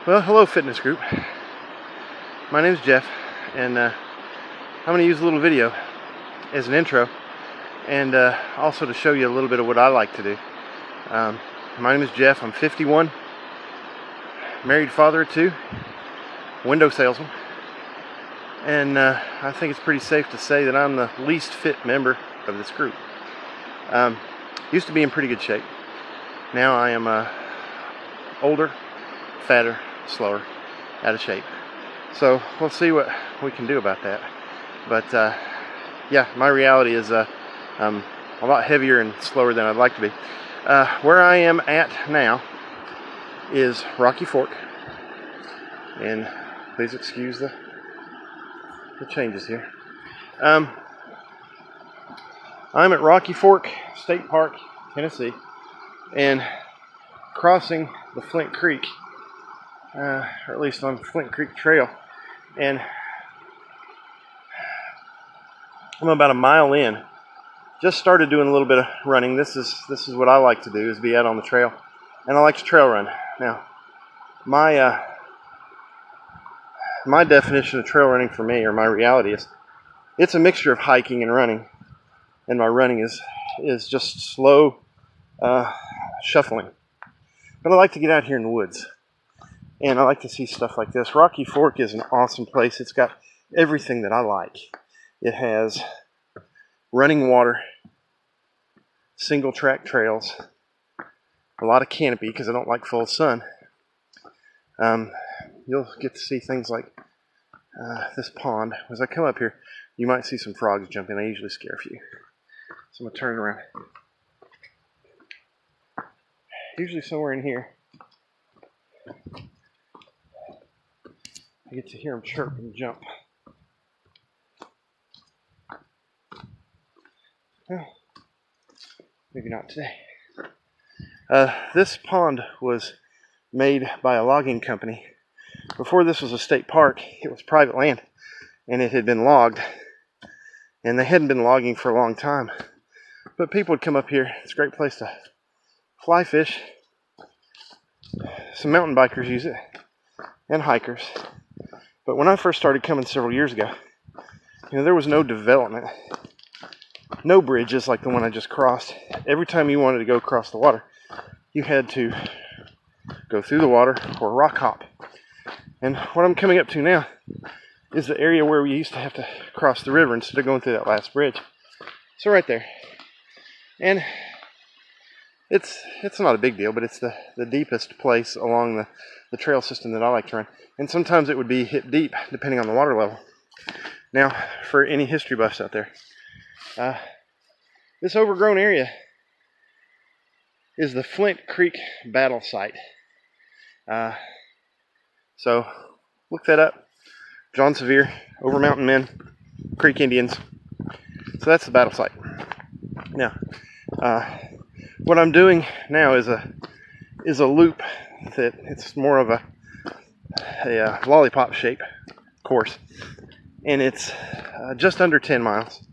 Well, hello fitness group. My name is Jeff, and I'm going to use a little video as an intro, and also to show you a little bit of what I like to do. My name is Jeff. I'm 51, married, father of two, window salesman, and I think it's pretty safe to say that I'm the least fit member of this group. Used to be in pretty good shape. Now I am older, fatter, slower, out of shape. So we'll see what we can do about that. But yeah, my reality is I'm a lot heavier and slower than I'd like to be. Where I am at now is Rocky Fork, and please excuse the changes here. I'm at Rocky Fork State Park, Tennessee, and crossing the Flint Creek, or at least on Flint Creek Trail, and I'm about a mile in. Just started doing a little bit of running. This is what I like to do, is be out on the trail, and I like to trail run. Now, my definition of trail running for me, or my reality, is it's a mixture of hiking and running, and my running is just slow shuffling. But I like to get out here in the woods, and I like to see stuff like this. Rocky Fork is an awesome place. It's got everything that I like. It has running water, single track trails, a lot of canopy because I don't like full sun. You'll get to see things like this pond. As I come up here, you might see some frogs jumping. I usually scare a few. So I'm going to turn around. Usually somewhere in here, I get to hear them chirp and jump. Well, maybe not today. This pond was made by a logging company. Before this was a state park, it was private land, and it had been logged, and they hadn't been logging for a long time. But people would come up here. It's a great place to fly fish. Some mountain bikers use it, and hikers. But when I first started coming several years ago, there was no development, no bridges like the one I just crossed. Every time you wanted to go across the water, you had to go through the water or rock hop. And what I'm coming up to now is the area where we used to have to cross the river instead of going through that last bridge. So right there. And it's not a big deal, but it's the deepest place along the trail system that I like to run. And sometimes it would be hip deep, depending on the water level. Now, for any history buffs out there, this overgrown area is the Flint Creek battle site. So, look that up. John Sevier, Over Mountain Men, Creek Indians. So that's the battle site. Now, what I'm doing now is a loop that it's more of a lollipop shape course, and it's just under 10 miles.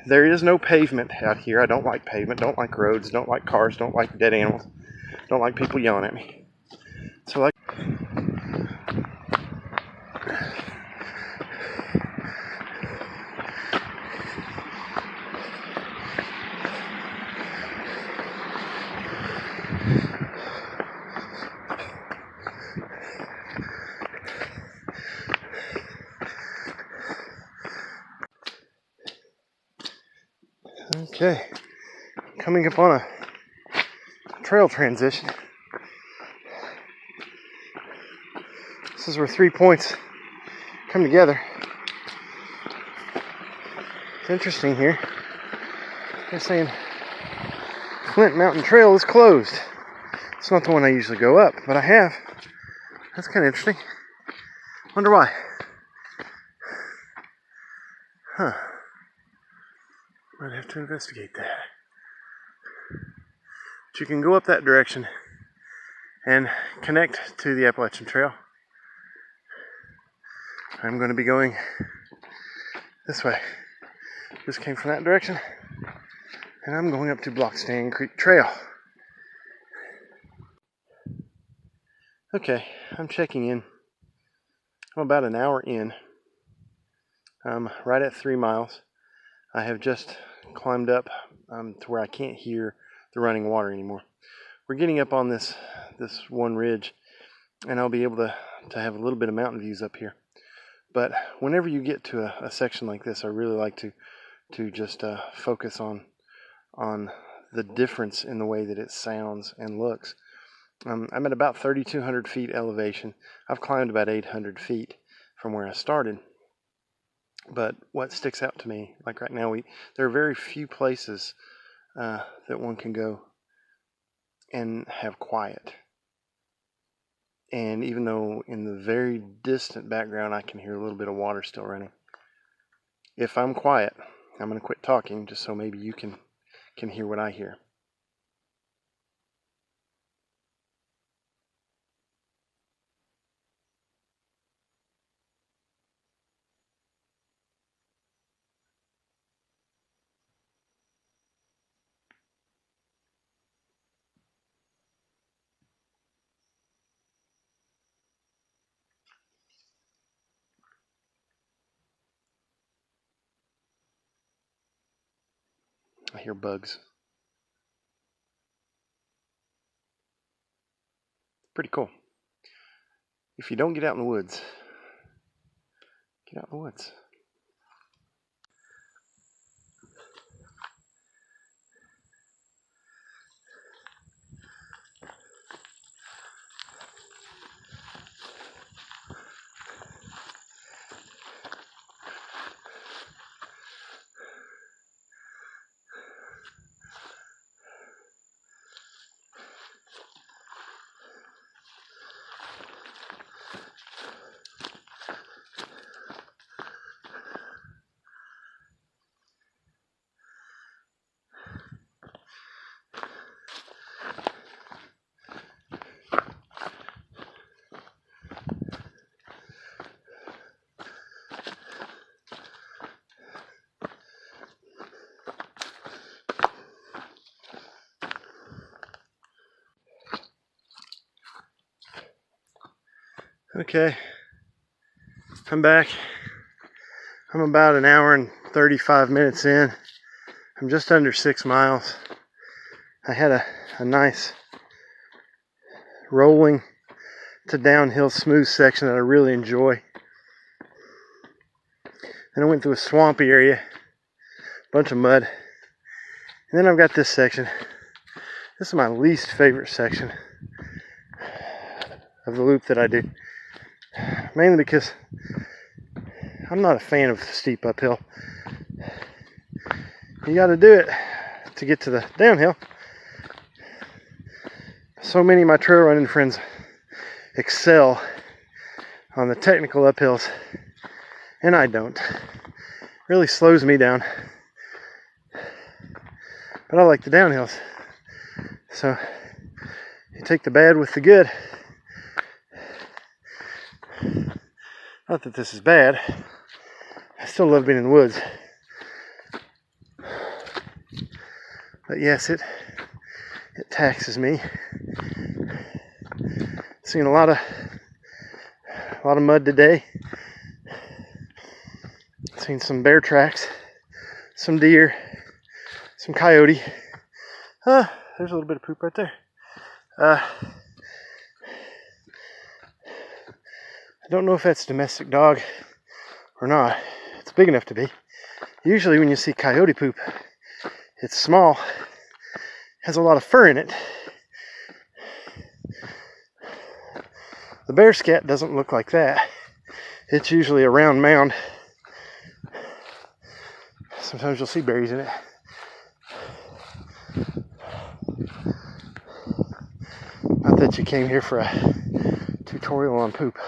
There is no pavement out here. I don't like pavement, don't like roads, don't like cars, don't like dead animals, don't like people yelling at me. So like okay, coming up on a trail transition. This is where 3 points come together. It's interesting here. They're saying Flint Mountain Trail is closed. It's not the one I usually go up, but I have. That's kind of interesting. Wonder why. Huh. Might have to investigate that. But you can go up that direction and connect to the Appalachian Trail. I'm going to be going this way. Just came from that direction, and I'm going up to Blockstand Creek Trail. Okay, I'm checking in. I'm about an hour in. I'm right at 3 miles. I have just climbed up to where I can't hear the running water anymore. We're getting up on this one ridge, and I'll be able to have a little bit of mountain views up here. But whenever you get to a section like this, I really like to just focus on the difference in the way that it sounds and looks. I'm at about 3,200 feet elevation. I've climbed about 800 feet from where I started. But what sticks out to me, like right now, there are very few places that one can go and have quiet. And even though in the very distant background I can hear a little bit of water still running, if I'm quiet, I'm going to quit talking just so maybe you can hear what I hear. I hear bugs. Pretty cool. If you don't get out in the woods, get out in the woods. Okay, I'm back. I'm about an hour and 35 minutes in. I'm just under 6 miles. I had a nice rolling to downhill smooth section that I really enjoy. Then I went through a swampy area, bunch of mud. And then I've got this section. This is my least favorite section of the loop that I do. Mainly because I'm not a fan of steep uphill. You got to do it to get to the downhill. So many of my trail running friends excel on the technical uphills, and I don't. It really slows me down. But I like the downhills. So you take the bad with the good. Not that this is bad. I still love being in the woods. But yes, it taxes me. Seen a lot of mud today. Seen some bear tracks, some deer, some coyote. There's a little bit of poop right there. I don't know if that's a domestic dog or not. It's big enough to be. Usually when you see coyote poop, it's small, has a lot of fur in it. The bear scat doesn't look like that. It's usually a round mound. Sometimes you'll see berries in it. Not that you came here for a tutorial on poop.